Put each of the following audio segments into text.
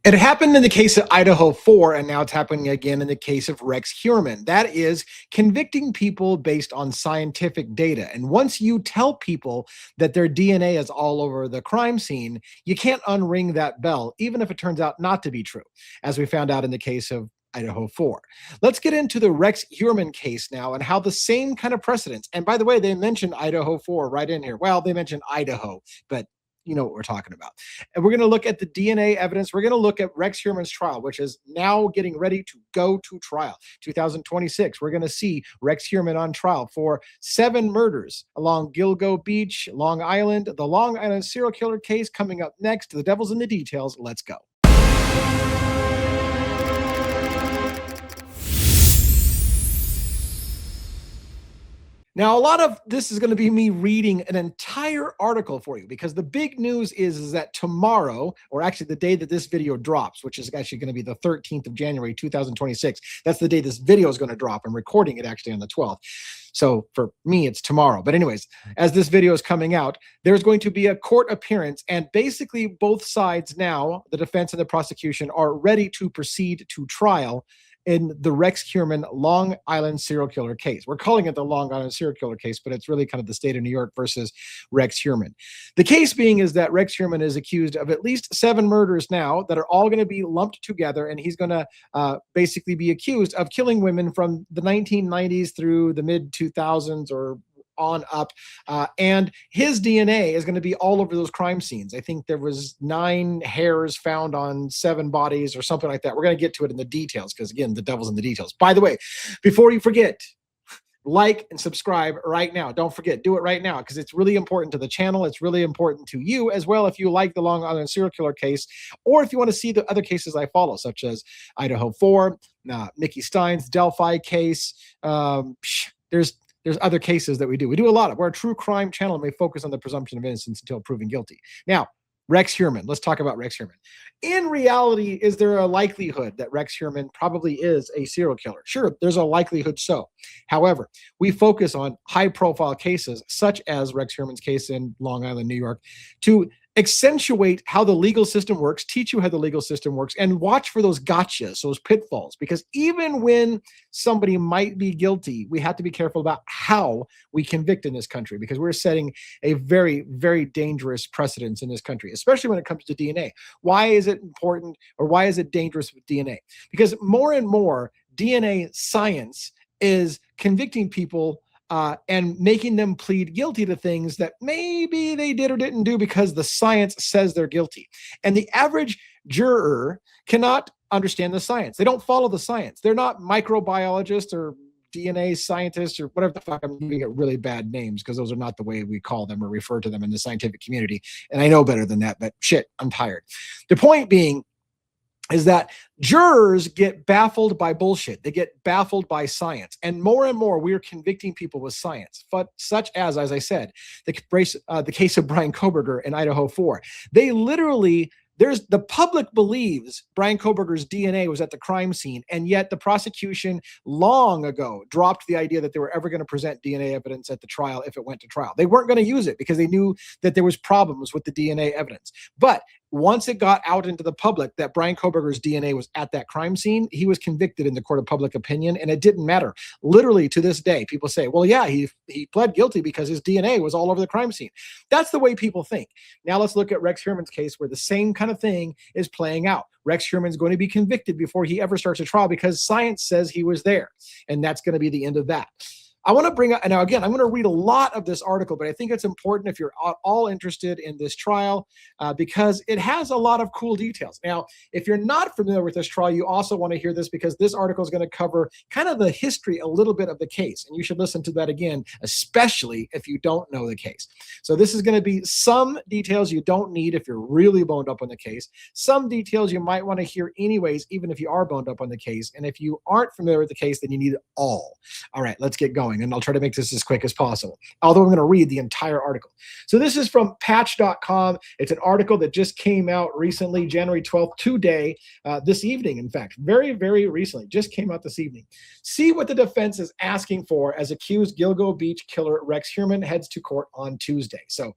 It happened in the case of Idaho 4, and now it's happening again in the case of Rex Heuermann. That is convicting people based on scientific data. And once you tell people that their DNA is all over the crime scene, you can't unring that bell, even if it turns out not to be true, as we found out in the case of Idaho 4. Let's get into the Rex Heuermann case now and how the same kind of precedents, and by the way, they mentioned Idaho 4 right in here. Well, they mentioned Idaho, but you know what we're talking about. And we're going to look at the DNA evidence. We're going to look at Rex Heuermann's trial, which is now getting ready to go to trial. 2026, we're going to see Rex Heuermann on trial for 7 murders along Gilgo Beach, Long Island. The Long Island serial killer case coming up next. The devil's in the details. Let's go. Now, a lot of this is going to be me reading an entire article for you because the big news is that tomorrow, or actually the day that this video drops, which is actually going to be the 13th of January, 2026, that's the day this video is going to drop. I'm recording it actually on the 12th. So for me, it's tomorrow. But anyways, as this video is coming out, there's going to be a court appearance, and basically both sides now, the defense and the prosecution, are ready to proceed to trial in the Rex Heuermann Long Island serial killer case. We're calling it the Long Island serial killer case, but it's really kind of the state of New York versus Rex Heuermann. The case being is that Rex Heuermann is accused of at least 7 murders now that are all going to be lumped together, and he's going to basically be accused of killing women from the 1990s through the mid-2000s or on up, and his DNA is going to be all over those crime scenes. I think there was 9 hairs found on 7 bodies or something like that. We're going to get to it in the details because, again, the devil's in the details. By the way, before you forget, like and subscribe right now. Don't forget, do it right now because it's really important to the channel. It's really important to you as well if you like the Long Island serial killer case, or if you want to see the other cases I follow, such as Idaho 4, Mickey Stein's Delphi case. There's other cases that we do. We do a lot of. We're a true crime channel, and we focus on the presumption of innocence until proven guilty. Now, Rex Heuermann. Let's talk about Rex Heuermann. In reality, is there a likelihood that Rex Heuermann probably is a serial killer? Sure, there's a likelihood so. However, we focus on high-profile cases, such as Rex Heuermann's case in Long Island, New York, to accentuate how the legal system works, teach you how the legal system works, and watch for those gotchas, those pitfalls. Because even when somebody might be guilty, we have to be careful about how we convict in this country, because we're setting a very, very dangerous precedence in this country, especially when it comes to DNA. Why is it important, or why is it dangerous with DNA? Because more and more DNA science is convicting people and making them plead guilty to things that maybe they did or didn't do because the science says they're guilty. And the average juror cannot understand the science. They don't follow the science. They're not microbiologists or DNA scientists or whatever the fuck. I'm giving it really bad names because those are not the way we call them or refer to them in the scientific community. And I know better than that, but shit, I'm tired. The point being is that jurors get baffled by bullshit. They get baffled by science. And more, we're convicting people with science, but such as I said, the case of Brian Koberger in Idaho 4. They literally, the public believes Brian Koberger's DNA was at the crime scene, and yet the prosecution long ago dropped the idea that they were ever going to present DNA evidence at the trial if it went to trial. They weren't going to use it because they knew that there was problems with the DNA evidence. But once it got out into the public that Brian Koberger's DNA was at that crime scene, he was convicted in the court of public opinion, and it didn't matter. Literally to this day, people say, well, yeah, he pled guilty because his DNA was all over the crime scene. That's the way people think. Now let's look at Rex Heuermann's case where the same kind of thing is playing out. Rex Heuermann's going to be convicted before he ever starts a trial because science says he was there, and that's going to be the end of that. I want to bring up, now again, I'm going to read a lot of this article, but I think it's important if you're all interested in this trial because it has a lot of cool details. Now, if you're not familiar with this trial, you also want to hear this because this article is going to cover kind of the history, a little bit of the case, and you should listen to that again, especially if you don't know the case. So this is going to be some details you don't need if you're really boned up on the case, some details you might want to hear anyways, even if you are boned up on the case, and if you aren't familiar with the case, then you need it all. All right, let's get going. going, and I'll try to make this as quick as possible, although I'm going to read the entire article. So this is from patch.com. It's an article that just came out recently, January 12th, today, this evening, in fact, very, very recently, just came out this evening. See what the defense is asking for as accused Gilgo Beach killer Rex Heuermann heads to court on Tuesday. So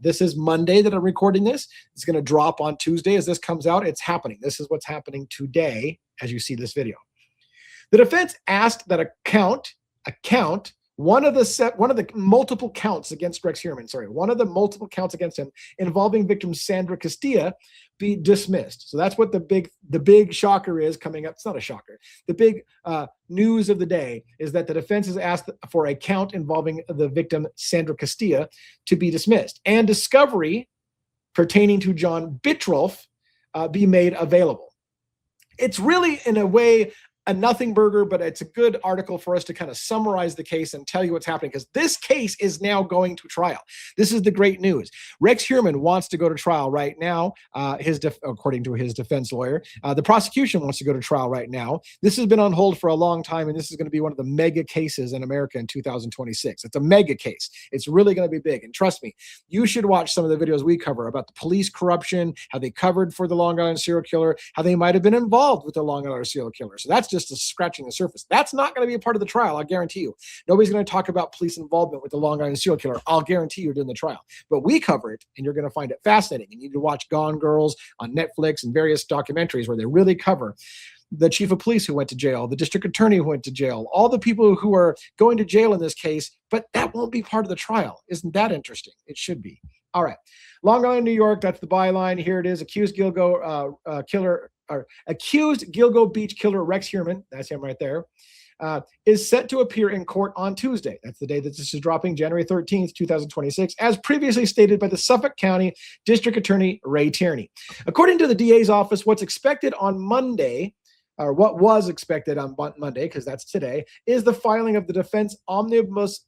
this is Monday that I'm recording this. It's going to drop on Tuesday as this comes out. It's happening. This is what's happening today as you see this video. The defense asked that one of the multiple counts against Rex Heuermann, one of the multiple counts against him involving victim Sandra Castilla be dismissed. So that's what the big shocker is coming up. It's not a shocker. The big news of the day is that the defense has asked for a count involving the victim Sandra Castilla to be dismissed, and discovery pertaining to John Bittrolf be made available. It's really, in a way, a nothing burger, but it's a good article for us to kind of summarize the case and tell you what's happening, because this case is now going to trial. This is the great news. Rex Heuermann wants to go to trial right now, according to his defense lawyer. The prosecution wants to go to trial right now. This has been on hold for a long time, and this is going to be one of the mega cases in America in 2026. It's a mega case. It's really going to be big, and trust me, you should watch some of the videos we cover about the police corruption, how they covered for the Long Island serial killer, how they might have been involved with the Long Island serial killer. So that's just scratching the surface. That's not going to be a part of the trial, I guarantee you. Nobody's going to talk about police involvement with the Long Island serial killer. I'll guarantee you during the trial. But we cover it, and you're going to find it fascinating. And you need to watch Gone Girls on Netflix and various documentaries where they really cover the chief of police who went to jail, the district attorney who went to jail, all the people who are going to jail in this case, but that won't be part of the trial. Isn't that interesting? It should be. All right. Long Island, New York, that's the byline. Here it is. Accused Gilgo Beach killer Rex Heuermann, that's him right there, is set to appear in court on Tuesday. That's the day that this is dropping, January 13th, 2026, as previously stated by the Suffolk County District Attorney Ray Tierney. According to the DA's office, what's expected on Monday, or what was expected on Monday, because that's today, is the filing of the defense omnibus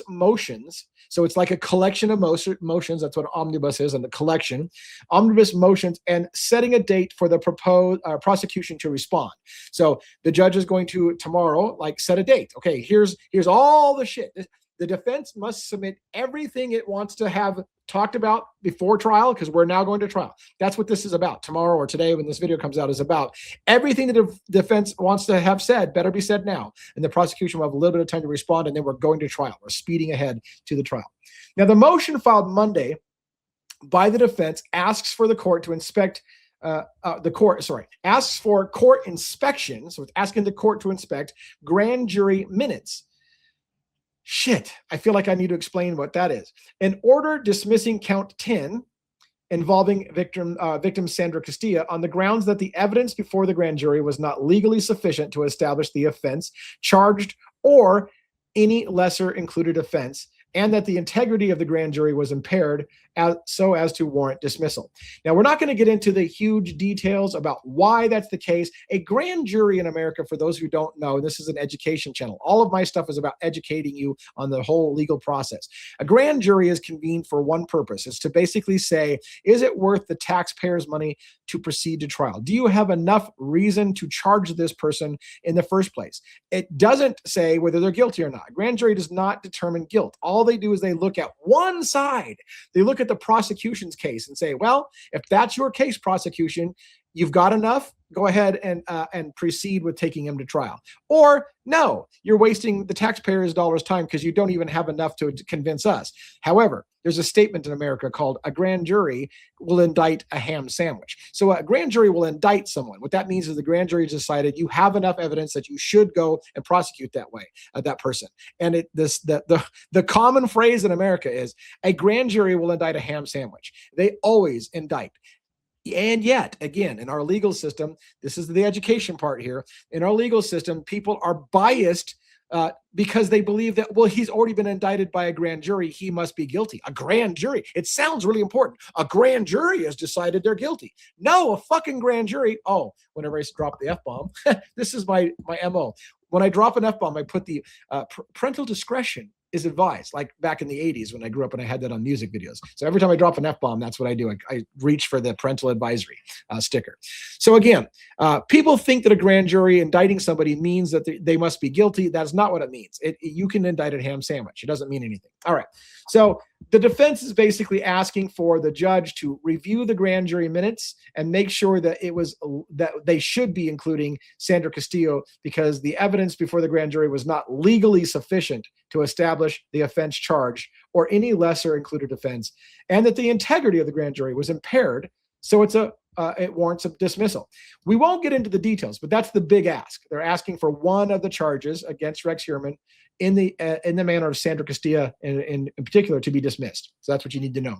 motions. So it's like a collection of motions. That's what omnibus is, and the collection. Omnibus motions, and setting a date for the proposed prosecution to respond. So the judge is going to tomorrow, set a date. Okay, here's all the shit. The defense must submit everything it wants to have talked about before trial, because we're now going to trial. That's what this is about. Tomorrow or today when this video comes out is about everything the defense wants to have said better be said now. And the prosecution will have a little bit of time to respond, and then we're going to trial. We're speeding ahead to the trial. Now, the motion filed Monday by the defense asks for the court to inspect asks for court inspection. So it's asking the court to inspect grand jury minutes. Shit, I feel like I need to explain what that is. An order dismissing count 10 involving victim Sandra Castilla on the grounds that the evidence before the grand jury was not legally sufficient to establish the offense charged or any lesser included offense, and that the integrity of the grand jury was impaired so as to warrant dismissal. Now, we're not going to get into the huge details about why that's the case. A grand jury in America, for those who don't know, this is an education channel. All of my stuff is about educating you on the whole legal process. A grand jury is convened for one purpose. It's to basically say, is it worth the taxpayers' money to proceed to trial? Do you have enough reason to charge this person in the first place? It doesn't say whether they're guilty or not. A grand jury does not determine guilt. All they do is they look at one side. They look at the prosecution's case and say, well, if that's your case, prosecution, you've got enough, go ahead and proceed with taking him to trial. Or no, you're wasting the taxpayers' dollars' time because you don't even have enough to convince us. However, there's a statement in America called a grand jury will indict a ham sandwich. So a grand jury will indict someone. What that means is the grand jury decided you have enough evidence that you should go and prosecute that way, that person. And the common phrase in America is a grand jury will indict a ham sandwich. They always indict. And yet, again, in our legal system, this is the education part here. In our legal system, people are biased because they believe that, well, he's already been indicted by a grand jury. He must be guilty. A grand jury. It sounds really important. A grand jury has decided they're guilty. No, a fucking grand jury. Oh, whenever I drop the F-bomb, this is my MO. When I drop an F-bomb, I put the parental discretion is advised, like back in the 80s when I grew up and I had that on music videos. So every time I drop an F-bomb, that's what I do. I reach for the parental advisory sticker. So again, people think that a grand jury indicting somebody means that they must be guilty. That's not what it means. You can indict a ham sandwich. It doesn't mean anything. All right. So the defense is basically asking for the judge to review the grand jury minutes and make sure that that they should be including Sandra Castillo, because the evidence before the grand jury was not legally sufficient to establish the offense charged or any lesser included offense, and that the integrity of the grand jury was impaired. So it warrants a dismissal. We won't get into the details, but that's the big ask. They're asking for one of the charges against Rex Heuermann in the manner of Sandra Castillo in particular to be dismissed. So that's what you need to know.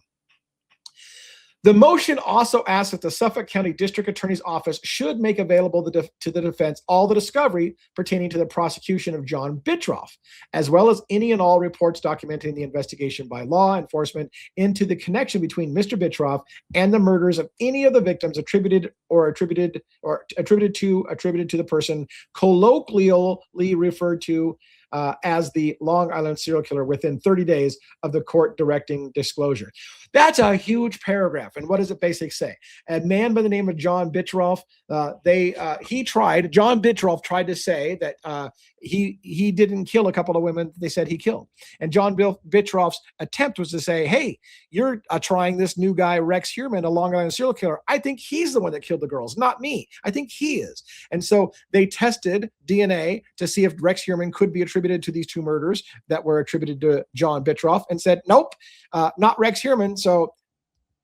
The motion also asks that the Suffolk County District Attorney's Office should make available to the defense all the discovery pertaining to the prosecution of John Bittroff, as well as any and all reports documenting the investigation by law enforcement into the connection between Mr. Bittroff and the murders of any of the victims attributed to the person colloquially referred to as the Long Island serial killer within 30 days of the court directing disclosure. That's a huge paragraph. And what does it basically say? A man by the name of John Bittroff, John Bittroff tried to say that he didn't kill a couple of women they said he killed. And John Bittroff's attempt was to say, hey, you're trying this new guy, Rex Heuermann, a Long Island serial killer. I think he's the one that killed the girls, not me. I think he is. And so they tested DNA to see if Rex Heuermann could be attributed to these two murders that were attributed to John Bittroff, and said, nope, not Rex Heuermann. So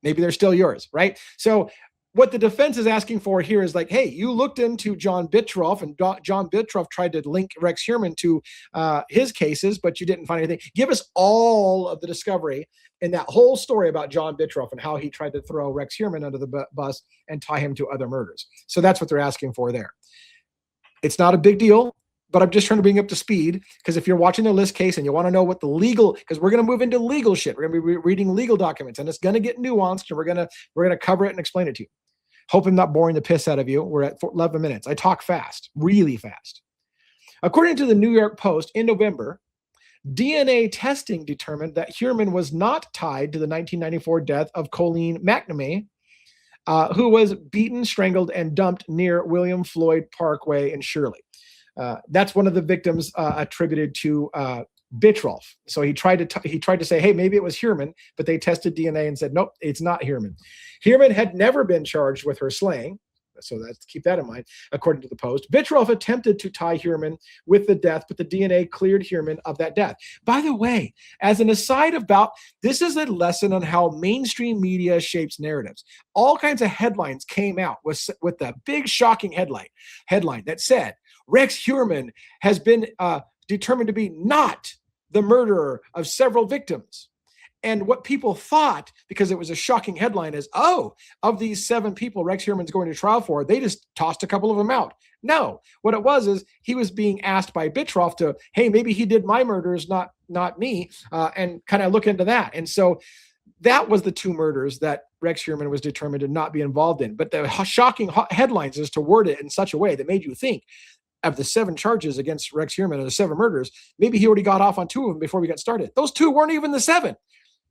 maybe they're still yours, right? So what the defense is asking for here is like, hey, you looked into John Bittroff, and John Bittroff tried to link Rex Heuermann to his cases, but you didn't find anything. Give us all of the discovery in that whole story about John Bittroff and how he tried to throw Rex Heuermann under the bus and tie him to other murders. So that's what they're asking for there. It's not a big deal, but I'm just trying to bring you up to speed, because if you're watching the LISK case and you want to know what the legal, because we're going to move into legal shit. We're going to be reading legal documents, and it's going to get nuanced, and we're going to cover it and explain it to you. Hope I'm not boring the piss out of you. We're at 11 minutes. I talk fast, really fast. According to the New York Post, in November, DNA testing determined that Heuermann was not tied to the 1994 death of Colleen McNamee, who was beaten, strangled, and dumped near William Floyd Parkway in Shirley. That's one of the victims attributed to Bittroff. So he tried to say, hey, maybe it was Heuermann, but they tested DNA and said, nope, it's not Heuermann. Heuermann had never been charged with her slaying. So keep that in mind. According to the Post, Bittroff attempted to tie Heuermann with the death, but the DNA cleared Heuermann of that death. By the way, as an aside this is a lesson on how mainstream media shapes narratives. All kinds of headlines came out with the big shocking headline that said, Rex Heuermann has been determined to be not the murderer of several victims. And what people thought, because it was a shocking headline, is, oh, of these 7 people Rex Heuermann's going to trial for, they just tossed a couple of them out. No, what it was is he was being asked by Bittroff to, hey, maybe he did my murders, not me, and kind of look into that. And so that was the 2 murders that Rex Heuermann was determined to not be involved in. But the shocking headlines is to word it in such a way that made you think, of the 7 charges against Rex Heuermann and the 7 murders, maybe he already got off on 2 of them before we got started. Those 2 weren't even the 7.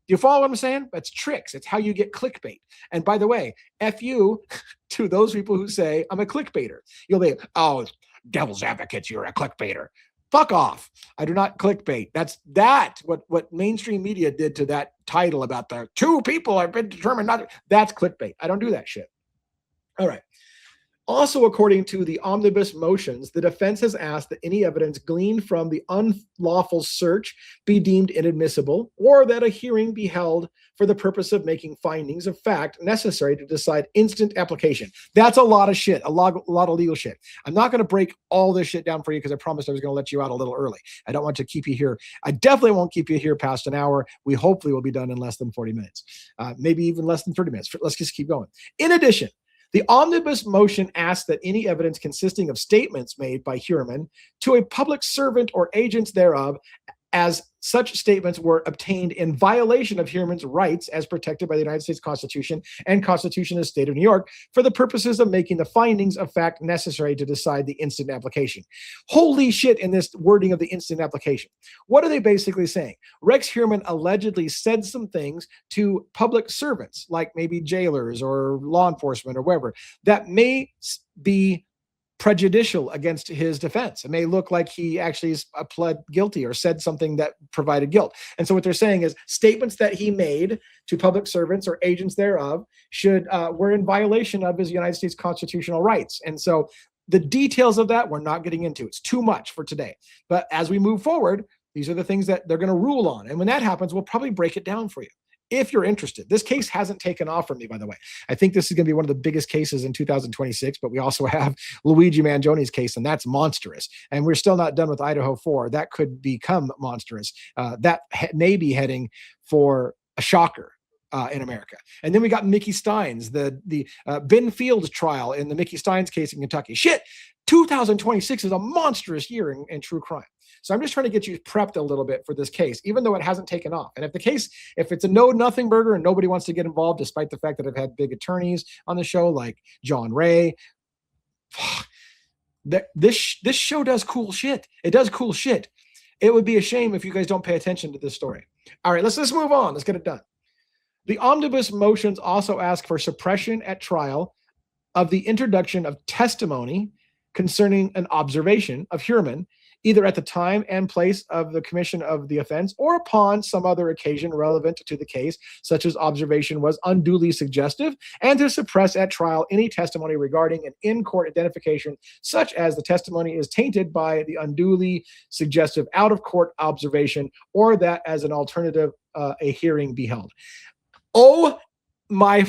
Do you follow what I'm saying? That's tricks. It's how you get clickbait. And by the way, F you to those people who say I'm a clickbaiter. You'll be, oh, devil's advocates, you're a clickbaiter. Fuck off. I do not clickbait. That's what mainstream media did to that title about the 2 people have been determined not to. That's clickbait. I don't do that shit. All right. Also, according to the omnibus motions, the defense has asked that any evidence gleaned from the unlawful search be deemed inadmissible, or that a hearing be held for the purpose of making findings of fact necessary to decide instant application. That's a lot of shit, a lot of legal shit. I'm not going to break all this shit down for you because I promised I was going to let you out a little early. I don't want to keep you here. I definitely won't keep you here past an hour. We hopefully will be done in less than 40 minutes, maybe even less than 30 minutes. Let's just keep going. In addition, the omnibus motion asks that any evidence consisting of statements made by Heuermann to a public servant or agents thereof as such statements were obtained in violation of Heuermann's rights as protected by the United States Constitution and Constitution of the State of New York for the purposes of making the findings of fact necessary to decide the instant application. Holy shit in this wording of the instant application. What are they basically saying? Rex Heuermann allegedly said some things to public servants, like maybe jailers or law enforcement or whatever, that may be prejudicial against his defense. It may look like he actually pled guilty or said something that provided guilt. And so what they're saying is statements that he made to public servants or agents thereof were in violation of his United States constitutional rights. And so the details of that we're not getting into. It's too much for today. But as we move forward, these are the things that they're going to rule on. And when that happens, we'll probably break it down for you, if you're interested. This case hasn't taken off from me, by the way. I think this is going to be one of the biggest cases in 2026, but we also have Luigi Mangioni's case, and that's monstrous. And we're still not done with Idaho 4. That could become monstrous. That may be heading for a shocker in America. And then we got Mickey Stein's, the Ben Fields trial in the Mickey Stein's case in Kentucky. Shit, 2026 is a monstrous year in true crime. So I'm just trying to get you prepped a little bit for this case, even though it hasn't taken off. And if it's a no-nothing burger and nobody wants to get involved, despite the fact that I've had big attorneys on the show like John Ray, this show does cool shit. It does cool shit. It would be a shame if you guys don't pay attention to this story. All right, let's move on. Let's get it done. The omnibus motions also ask for suppression at trial of the introduction of testimony concerning an observation of Heuermann, either at the time and place of the commission of the offense or upon some other occasion relevant to the case, such as observation was unduly suggestive, and to suppress at trial any testimony regarding an in-court identification, such as the testimony is tainted by the unduly suggestive out-of-court observation, or that as an alternative, a hearing be held. Oh my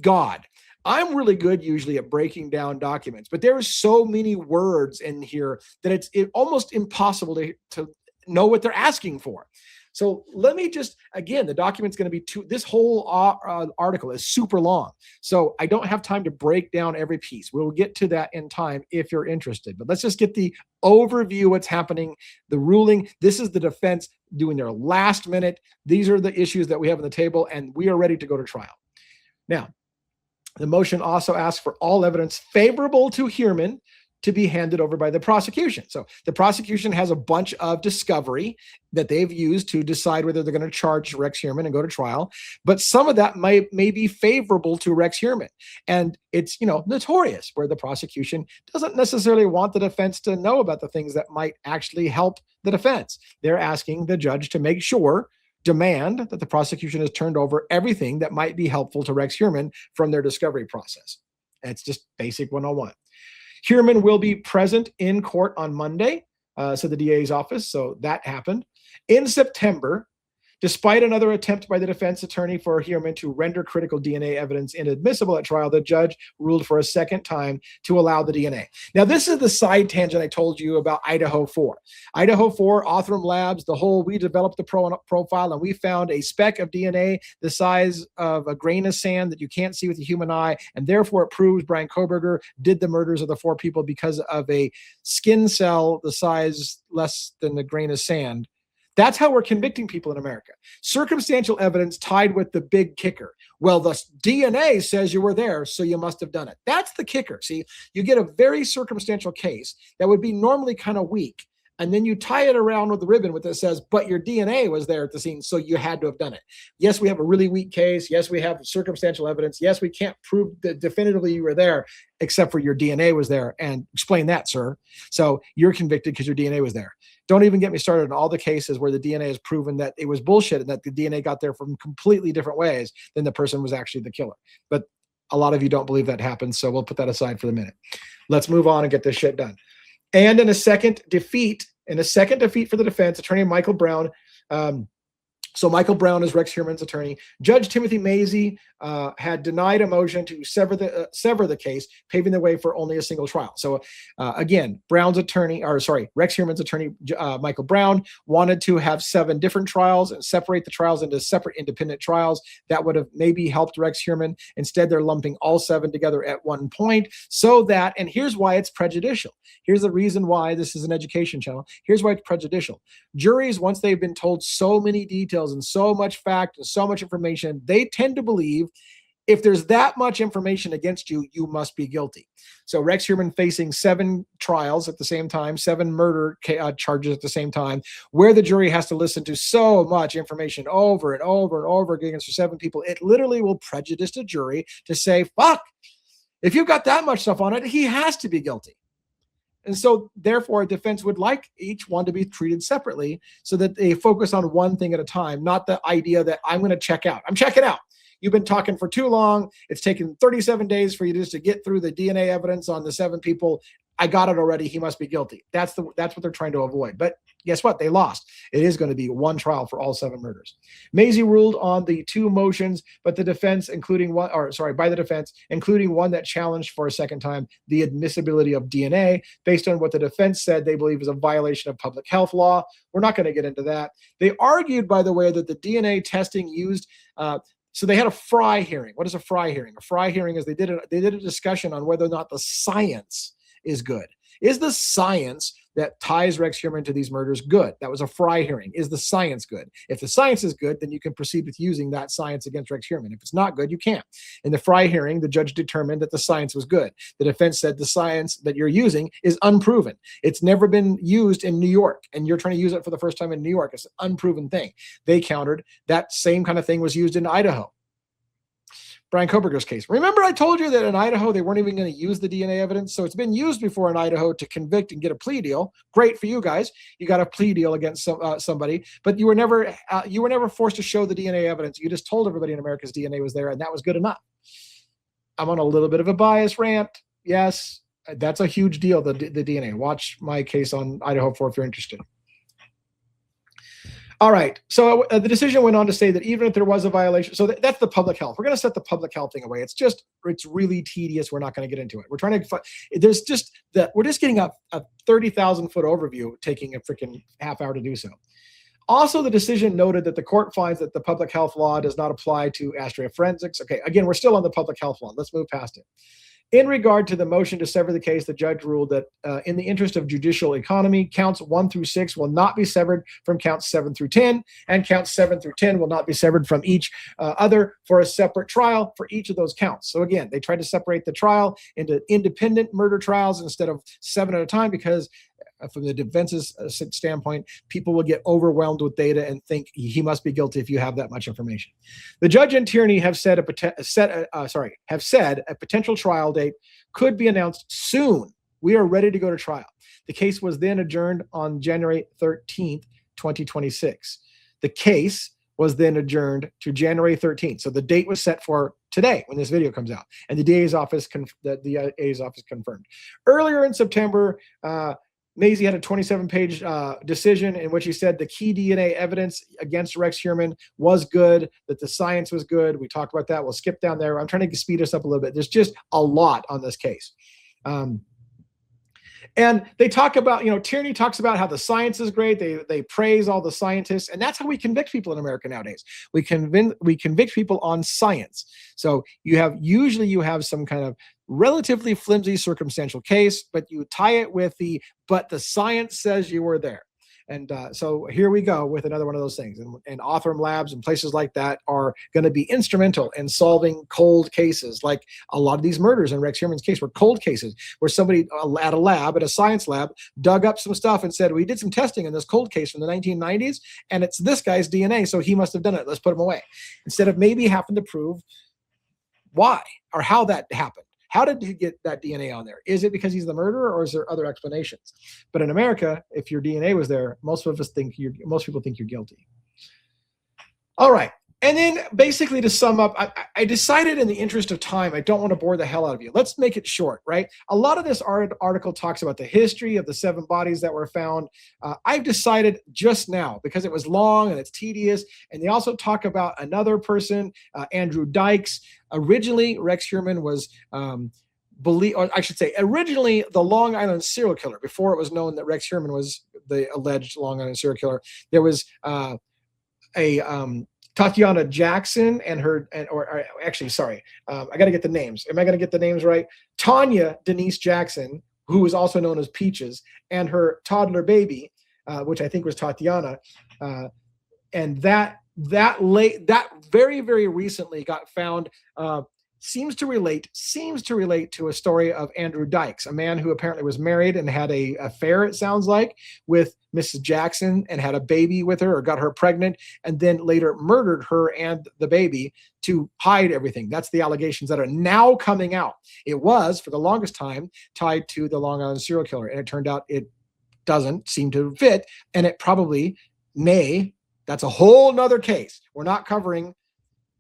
God. I'm really good usually at breaking down documents, but there are so many words in here that it's almost impossible to know what they're asking for. So let me just, again, the document's going to be this whole article is super long. So I don't have time to break down every piece. We'll get to that in time if you're interested. But let's just get the overview, what's happening, the ruling. This is the defense doing their last minute. These are the issues that we have on the table, and we are ready to go to trial. Now, the motion also asks for all evidence favorable to Heuermann to be handed over by the prosecution. So the prosecution has a bunch of discovery that they've used to decide whether they're going to charge Rex Heuermann and go to trial. But some of that may be favorable to Rex Heuermann. And it's, notorious where the prosecution doesn't necessarily want the defense to know about the things that might actually help the defense. They're asking the judge to demand that the prosecution has turned over everything that might be helpful to Rex Heuermann from their discovery process. And it's just basic 101. Heuermann will be present in court on Monday, so the DA's office. So that happened. In September, despite another attempt by the defense attorney for Heuermann to render critical DNA evidence inadmissible at trial, the judge ruled for a second time to allow the DNA. Now, this is the side tangent I told you about Idaho 4. Idaho 4, Othram Labs, we developed the profile, and we found a speck of DNA the size of a grain of sand that you can't see with the human eye, and therefore it proves Brian Kohberger did the murders of the 4 people because of a skin cell the size less than the grain of sand. That's how we're convicting people in America. Circumstantial evidence tied with the big kicker. Well, the DNA says you were there, so you must have done it. That's the kicker. See, you get a very circumstantial case that would be normally kind of weak, and then you tie it around with the ribbon that says, but your DNA was there at the scene, so you had to have done it. Yes, we have a really weak case. Yes, we have circumstantial evidence. Yes, we can't prove that definitively you were there, except for your DNA was there. And explain that, sir. So you're convicted because your DNA was there. Don't even get me started on all the cases where the DNA has proven that it was bullshit and that the DNA got there from completely different ways than the person was actually the killer. But a lot of you don't believe that happens, so we'll put that aside for the minute. Let's move on and get this shit done. And in a second defeat for the defense, attorney Michael Brown So Michael Brown is Rex Heuermann's attorney. Judge Timothy Mazie had denied a motion to sever the case, paving the way for only a single trial. So again, Rex Heuermann's attorney, Michael Brown, wanted to have 7 different trials and separate the trials into separate independent trials. That would have maybe helped Rex Heuermann. Instead, they're lumping all 7 together at one point so that, and here's why it's prejudicial. Here's the reason why this is an education channel. Here's why it's prejudicial. Juries, once they've been told so many details and so much fact and so much information, they tend to believe if there's that much information against you, you must be guilty. So Rex Heuermann facing 7 trials at the same time, 7 murder charges at the same time, where the jury has to listen to so much information over and over and over again against 7 people. It literally will prejudice the jury to say, fuck, if you've got that much stuff on it, he has to be guilty. And so therefore a defense would like each one to be treated separately so that they focus on one thing at a time, not the idea that I'm going to check out. I'm checking out. You've been talking for too long. It's taken 37 days for you just to get through the DNA evidence on the 7 people. I got it already. He must be guilty. That's what they're trying to avoid. But guess what? They lost. It is going to be one trial for all 7 murders. Mazie ruled on the 2 motions, but the defense, including one that challenged for a second time the admissibility of DNA based on what the defense said they believe is a violation of public health law. We're not going to get into that. They argued, by the way, that the DNA testing used. So they had a Fry hearing. What is a Fry hearing? A Fry hearing is they did a discussion on whether or not the science is good. Is the science that ties Rex Heuermann to these murders good? That was a Fry hearing. Is the science good? If the science is good, then you can proceed with using that science against Rex Heuermann. If it's not good, you can't. In the Fry hearing, the judge determined that the science was good. The defense said the science that you're using is unproven. It's never been used in New York, and you're trying to use it for the first time in New York. It's an unproven thing. They countered that same kind of thing was used in Idaho. Brian Koberger's case. Remember I told you that in Idaho, they weren't even going to use the DNA evidence. So it's been used before in Idaho to convict and get a plea deal. Great for you guys. You got a plea deal against somebody, but you were never forced to show the DNA evidence. You just told everybody in America's DNA was there, and that was good enough. I'm on a little bit of a bias rant. Yes, that's a huge deal, the DNA. Watch my case on Idaho for if you're interested. All right. So the decision went on to say that even if there was a violation, so that's the public health. We're going to set the public health thing away. It's really tedious. We're not going to get into it. We're just getting a 30,000 foot overview, taking a freaking half hour to do so. Also, the decision noted that the court finds that the public health law does not apply to astroforensics. Okay. Again, we're still on the public health law. Let's move past it. In regard to the motion to sever the case, the judge ruled that in the interest of judicial economy, counts 1 through 6 will not be severed from counts 7 through 10, and counts 7 through 10 will not be severed from each other for a separate trial for each of those counts. So again, they tried to separate the trial into independent murder trials instead of 7 at a time because from the defense's standpoint, people will get overwhelmed with data and think he must be guilty if you have that much information. The judge and Tierney have said a potential trial date could be announced soon. We are ready to go to trial. The case was then adjourned on January 13th, 2026. The case was then adjourned to January 13th. So the date was set for today when this video comes out, and the DA's office confirmed. Earlier in September, Mazie had a 27-page decision in which he said the key DNA evidence against Rex Heuermann was good, that the science was good. We talked about that. We'll skip down there. I'm trying to speed us up a little bit. There's just a lot on this case. And they talk about, Tierney talks about how the science is great. They praise all the scientists, and that's how we convict people in America nowadays. We convict people on science. So you have some kind of relatively flimsy circumstantial case, but you tie it with but the science says you were there. And so here we go with another one of those things. And Othram Labs and places like that are going to be instrumental in solving cold cases. Like a lot of these murders in Rex Heuermann's case were cold cases where somebody at a science lab, dug up some stuff and said, we did some testing in this cold case from the 1990s, and it's this guy's DNA, so he must have done it. Let's put him away. Instead of maybe having to prove why or how that happened. How did he get that DNA on there? Is it because he's the murderer, or is there other explanations? But in America, if your DNA was there, most people think you're guilty. All right. And then basically to sum up, I decided in the interest of time, I don't want to bore the hell out of you. Let's make it short, right? A lot of this article talks about the history of the 7 bodies that were found. I've decided just now, because it was long and it's tedious, and they also talk about another person, Andrew Dykes. Originally, Rex Heuermann was originally the Long Island serial killer. Before it was known that Rex Heuermann was the alleged Long Island serial killer, there was Tatiana Jackson and her, I got to get the names. Am I going to get the names right? Tanya Denise Jackson, who was also known as Peaches, and her toddler baby, which I think was Tatiana, and that very, very recently got found. Seems to relate to a story of Andrew Dykes, a man who apparently was married and had a affair, it sounds like, with Mrs. Jackson, and had a baby with her, or got her pregnant, and then later murdered her and the baby to hide everything. That's the allegations that are now coming out. It was, for the longest time, tied to the Long Island serial killer, and it turned out it doesn't seem to fit, and it probably may. That's a whole nother case. We're not covering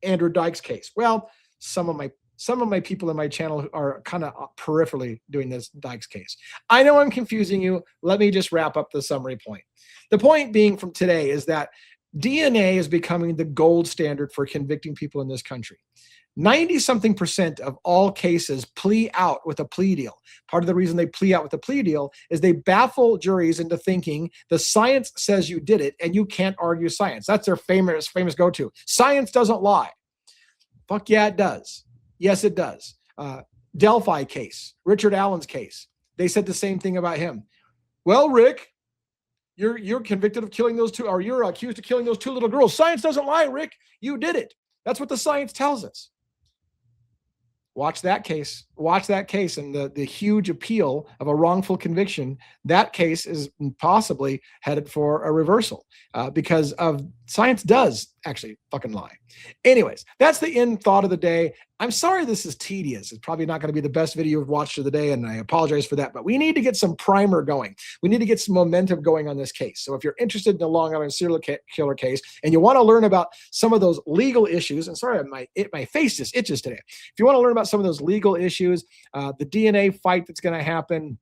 Andrew Dykes' case. Well, some of my people in my channel are kind of peripherally doing this Dykes case. I know I'm confusing you. Let me just wrap up the summary point. The point being from today is that DNA is becoming the gold standard for convicting people in this country. 90-something% of all cases plea out with a plea deal. Part of the reason they plea out with a plea deal is they baffle juries into thinking the science says you did it and you can't argue science. That's their famous go-to. Science doesn't lie. Fuck yeah, it does. Yes, it does. Delphi case, Richard Allen's case. They said the same thing about him. Well, Rick, you're convicted of killing those 2, or you're accused of killing those 2 little girls. Science doesn't lie, Rick. You did it. That's what the science tells us. Watch that case. Watch that case, and the huge appeal of a wrongful conviction. That case is possibly headed for a reversal because of science does actually fucking lie. Anyways, that's the end thought of the day. I'm sorry this is tedious. It's probably not going to be the best video you've watched of the day, and I apologize for that. But we need to get some primer going. We need to get some momentum going on this case. So if you're interested in the Long Island serial killer case and you want to learn about some of those legal issues, and sorry, my face just itches today. If you want to learn about some of those legal issues, the DNA fight that's going to happen.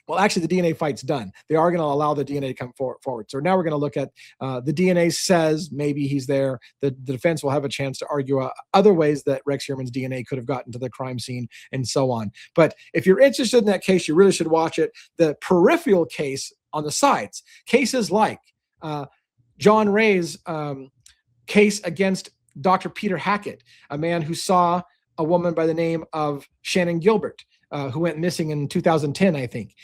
Well, actually, the DNA fight's done. They are going to allow the DNA to come forward. So now we're going to look at the DNA says maybe he's there. The defense will have a chance to argue other ways that Rex Heuermann's DNA could have gotten to the crime scene and so on. But if you're interested in that case, you really should watch it. The Peripheral case on the sides, cases like John Ray's case against Dr. Peter Hackett, a man who saw a woman by the name of Shannon Gilbert, who went missing in 2010, I think.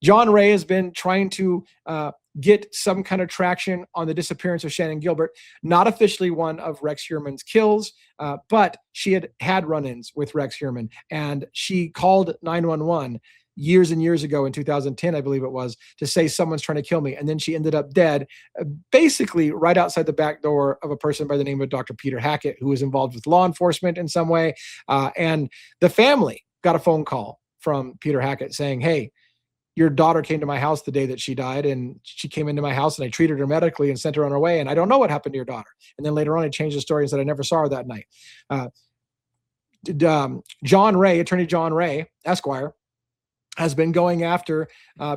John Ray has been trying to get some kind of traction on the disappearance of Shannon Gilbert, not officially one of Rex Heuermann's kills, but she had run-ins with Rex Heuermann, and she called 911 years and years ago in 2010, I believe it was, to say someone's trying to kill me. And then she ended up dead, basically right outside the back door of a person by the name of Dr. Peter Hackett, who was involved with law enforcement in some way. And the family got a phone call from Peter Hackett saying, hey, your daughter came to my house the day that she died, and she came into my house and I treated her medically and sent her on her way. And I don't know what happened to your daughter. And then later on, I changed the story and said I never saw her that night. John Ray, Attorney John Ray, Esquire, has been going after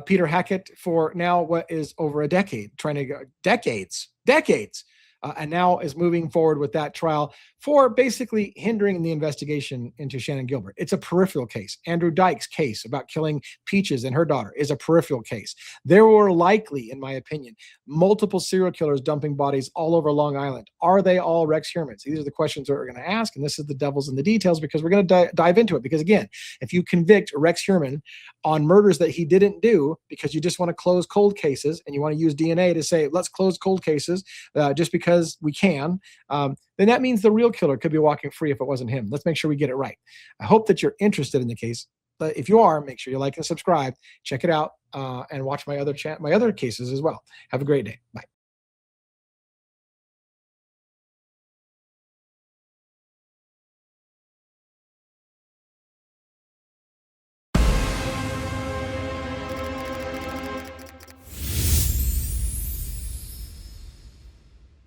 Peter Hackett for now what is over a decade, trying to go decades, and now is moving forward with that trial for basically hindering the investigation into Shannon Gilbert. It's a peripheral case. Andrew Dykes' case about killing Peaches and her daughter is a peripheral case. There were likely, in my opinion, multiple serial killers dumping bodies all over Long Island. Are they all Rex Heuermanns? These are the questions that we're going to ask, and this is the devil's in the details because we're going to dive into it. Because again, if you convict Rex Heuermann on murders that he didn't do because you just want to close cold cases and you want to use DNA to say, let's close cold cases just because we can, then that means the real killer could be walking free if it wasn't him. Let's make sure we get it right. I hope that you're interested in the case. But if you are, make sure you like and subscribe. Check it out and watch my other cases as well. Have a great day. Bye.